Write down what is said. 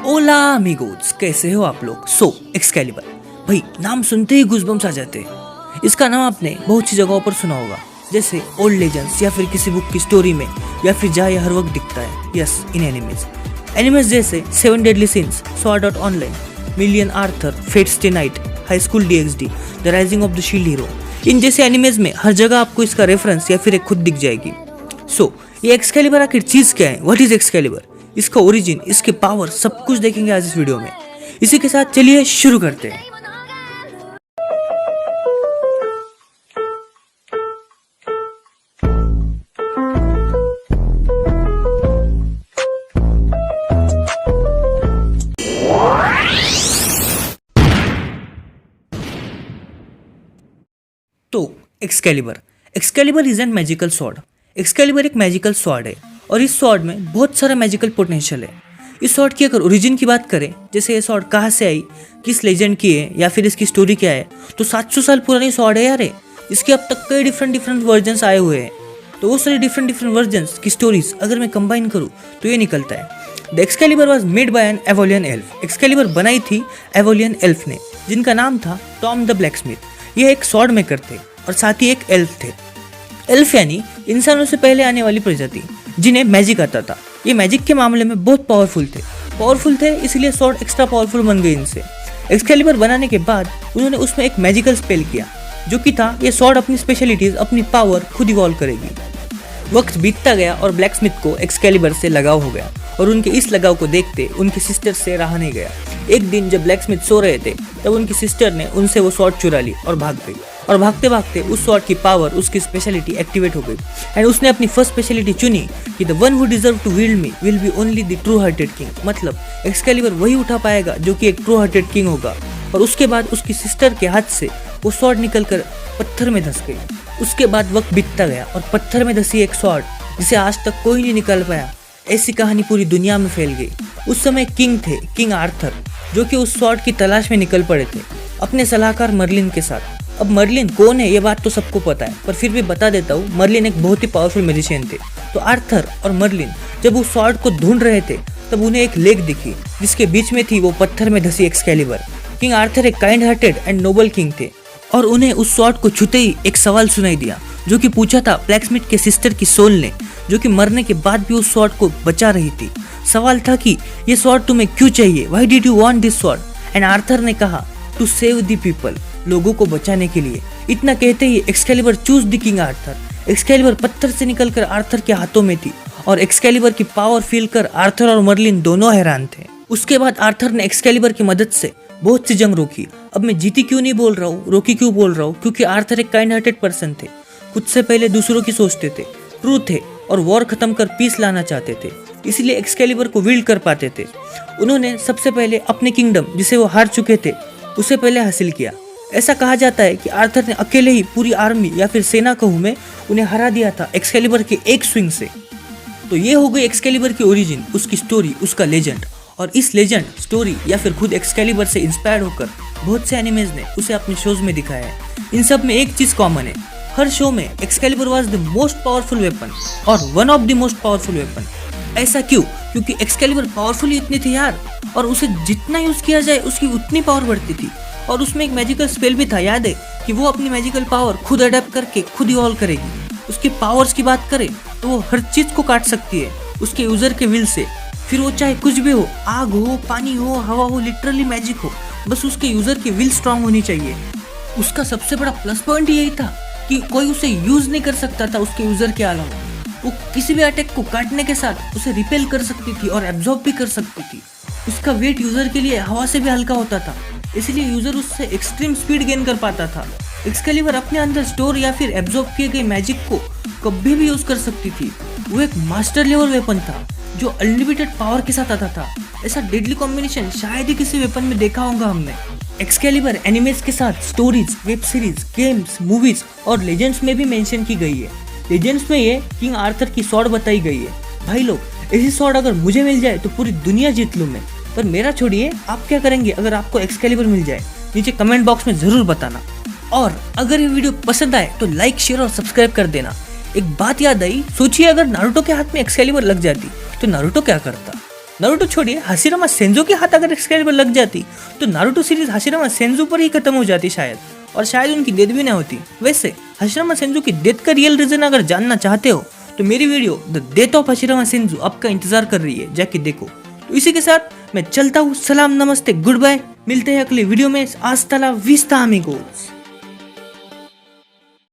ओला amigos, कैसे हो आप लोग। एक्सकैलिबर भाई, नाम सुनते ही गूज़बम्स आ जाते हैं। इसका नाम आपने बहुत सी जगहों पर सुना होगा, जैसे ओल्ड लेजेंड्स या फिर किसी बुक की स्टोरी में, या फिर जहाँ ये हर वक्त दिखता है। यस, इन एनिमेज जैसे 7 Deadly Sins, sword art online, million Arthur, fate stay night, high school DxD, the rising of the shield hero. इन जैसे एनिमेज में हर जगह आपको इसका रेफरेंस या फिर एक खुद दिख जाएगी। ये एक्सकैलिबर आखिर चीज क्या है? What is Excalibur? इसका ओरिजिन, इसके पावर, सब कुछ देखेंगे आज इस वीडियो में। इसी के साथ चलिए शुरू करते हैं। तो Excalibur is an magical sword. Excalibur एक मैजिकल स्वॉर्ड है और इस स्वॉर्ड में बहुत सारा मैजिकल पोटेंशियल है। इस स्वॉर्ड की अगर ओरिजिन की बात करें, जैसे ये स्वॉर्ड कहाँ से आई, किस लेजेंड की है, या फिर इसकी स्टोरी क्या है, तो 700 साल पुरानी स्वॉर्ड है यार। इसके अब तक कई डिफरेंट वर्जन्स आए हुए हैं। तो वो सारे डिफरेंट वर्जन्स की स्टोरीज अगर मैं कंबाइन करूँ तो ये निकलता है। The Excalibur was made by an Avalonian elf. Excalibur बनाई थी एवोलियन एल्फ ने, जिनका नाम था टॉम द ब्लैकस्मिथ। ये एक स्वॉर्ड मेकर थे और साथ ही एक एल्फ थे। एल्फ यानी इंसानों से पहले आने वाली प्रजाति, जिन्हें मैजिक आता था। ये मैजिक के मामले में बहुत पावरफुल थे, इसलिए स्वॉर्ड एक्स्ट्रा पावरफुल बन गई इनसे। एक्सकैलिबर बनाने के बाद उन्होंने उसमें एक मैजिकल स्पेल किया, जो कि था ये स्वॉर्ड अपनी स्पेशलिटीज, अपनी पावर खुद इवॉल्व करेगी। वक्त बीतता गया और ब्लैकस्मिथ को एक्सकैलिबर से लगाव हो गया, और उनके इस लगाव को देखते उनकी सिस्टर से रहा नहीं गया। एक दिन जब ब्लैकस्मिथ सो रहे थे, तब उनकी सिस्टर ने उनसे वो स्वॉर्ड चुरा ली और भाग गई। और भागते भागते उस स्वॉर्ड की पावर, उसकी स्पेशलिटी एक्टिवेट हो गई, एंड उसने अपनी फर्स्ट स्पेशलिटी चुनी कि the one who deserve to wield me will be only the true hearted king. मतलब एक्सकैलिबर वही उठा पाएगा जो कि एक ट्रू हार्टेड किंग होगा। और उसके बाद उसकी सिस्टर के हाथ से वो स्वॉर्ड निकलकर पत्थर में धंस गई। उसके बाद वक्त बीतता गया और पत्थर में धंसी एक स्वॉर्ड, जिसे आज तक कोई नहीं निकाल पाया, ऐसी कहानी पूरी दुनिया में फैल गई। उस समय किंग थे, किंग आर्थर, जो कि उस स्वॉर्ड की तलाश में निकल पड़े थे अपने सलाहकार मर्लिन के साथ। अब मर्लिन कौन है ये बात तो सबको पता है, पर फिर भी बता देता हूँ। मर्लिन एक बहुत ही पावरफुल मैजिशियन थे। तो आर्थर और मर्लिन जब उस स्वॉर्ड को ढूंढ रहे थे, तब उन्हें एक लेक दिखी, जिसके बीच में थी वो पत्थर में धंसी एक्सकैलिबर। किंग आर्थर एक kind hearted and Nobel king थे, और उन्हें उस स्वॉर्ड को छूते ही एक सवाल सुनाई दिया, जो कि पूछा था ब्लैकस्मिथ के सिस्टर की सोल ने, जो कि मरने के बाद भी उस स्वॉर्ड को बचा रही थी। सवाल था कि ये स्वॉर्ड तुम्हें क्यों चाहिए, why did you want this sword? And Arthur ने कहा, टू सेव द पीपल, लोगों को बचाने के लिए। इतना कहते ही Excalibur choose the king Arthur. Excalibur पत्थर से निकलकर आर्थर के हाथों में थी, और एक्सकैलिबर की पावर फील कर आर्थर और मर्लिन दोनों हैरान थे। उसके बाद आर्थर ने एक्सकैलिबर की मदद से बहुत सी जंग रोकी। अब मैं जीती क्यों नहीं बोल रहा हूँ, रोकी क्यों बोल रहा हूँ, क्योंकि आर्थर एक काइंड हार्टेड पर्सन थे। खुद से पहले दूसरों की सोचते थे, ट्रू थे, और वॉर खत्म कर पीस लाना चाहते थे, इसलिए एक्सकैलिबर को विल्ड कर पाते थे। उन्होंने सबसे पहले अपने किंगडम, जिसे वो हार चुके थे, उसे पहले हासिल किया। ऐसा कहा जाता है कि आर्थर ने अकेले ही पूरी आर्मी या फिर सेना कहूँ मैं, उन्हें हरा दिया था एक्सकैलिबर के एक स्विंग से। तो ये हो गई एक्सकैलिबर की ओरिजिन, उसकी स्टोरी, उसका लेजेंड। और इस लेजेंड, स्टोरी या फिर खुद एक्सकैलिबर से इंस्पायर्ड होकर बहुत से एनिमेज ने उसे अपने शोज में दिखाया है। इन सब में एक चीज कॉमन है, हर शो में Excalibur was the most powerful weapon और one of the most powerful weapon. ऐसा क्यों? क्योंकि एक्सकैलिबर पावरफुल ही इतनी थी यार, और उसे जितना यूज किया जाए उसकी उतनी पावर बढ़ती थी। और उसमें एक मैजिकल स्पेल भी था, याद है, कि वो अपनी मैजिकल पावर खुद अडेप्ट करके खुद इवॉल्व करेगी। उसके पावर्स की बात करें तो वो हर चीज को काट सकती है उसके यूजर के विल से, फिर वो चाहे कुछ भी हो, आग हो, पानी हो, हवा हो, लिटरली मैजिक हो, बस उसके यूजर की विल स्ट्रांग होनी चाहिए। उसका सबसे बड़ा प्लस पॉइंट यही था कि कोई उसे यूज नहीं कर सकता था उसके यूजर के अलावा। वो किसी भी अटैक को काटने के साथ उसे रिपेल कर सकती थी और एब्जॉर्ब भी कर सकती थी। उसका वेट यूजर के लिए हवा से भी हल्का होता था, इसलिए यूजर उससे एक्सट्रीम स्पीड गेन कर पाता था। एक्सकैलिबर अपने अंदर स्टोर या फिर एब्जॉर्ब किए गए मैजिक को कभी भी यूज कर सकती थी। वो एक मास्टर लेवल वेपन था जो अनलिमिटेड पावर के साथ आता था। ऐसा डेडली कॉम्बिनेशन शायद ही किसी वेपन में देखा होगा हमने। एक्सकैलिबर एनिमेज के साथ stories, web series, games, movies और लेजेंड्स में भी मेंशन की गई है। लेजेंड्स में ये किंग आर्थर की स्वॉर्ड बताई गई है। भाई लोग, ऐसी स्वॉर्ड अगर मुझे मिल जाए तो पूरी दुनिया जीत लूं मैं। पर मेरा छोड़िए, आप क्या करेंगे अगर आपको एक्सकैलिबर मिल जाए? नीचे कमेंट बॉक्स में जरूर बताना। और अगर ये वीडियो पसंद आए तो लाइक, शेयर और सब्सक्राइब कर देना। एक बात याद आई, सोचिए अगर नारुतो के हाथ में एक्सकैलिबर लग जाती तो नारुतो क्या करता। नारुतो छोड़िए, हाशिरामा सेंजो के हाथ अगर एक्सकेलिबर लग जाती तो नारुतो सीरीज हाशिरामा सेंजो पर ही खत्म हो जाती शायद, और शायद उनकी डेथ भी ना होती। वैसे हाशिरामा सेंजो की डेथ का रियल रीजन अगर जानना चाहते हो तो मेरी video the death of Hashirama Senju आपका इंतजार कर रही है, जाके देखो। तो इसी के साथ मैं चलता हूँ, सलाम नमस्ते गुड बाय, मिलते हैं अगले वीडियो में। आस्ता ला विस्ता अमीगोस।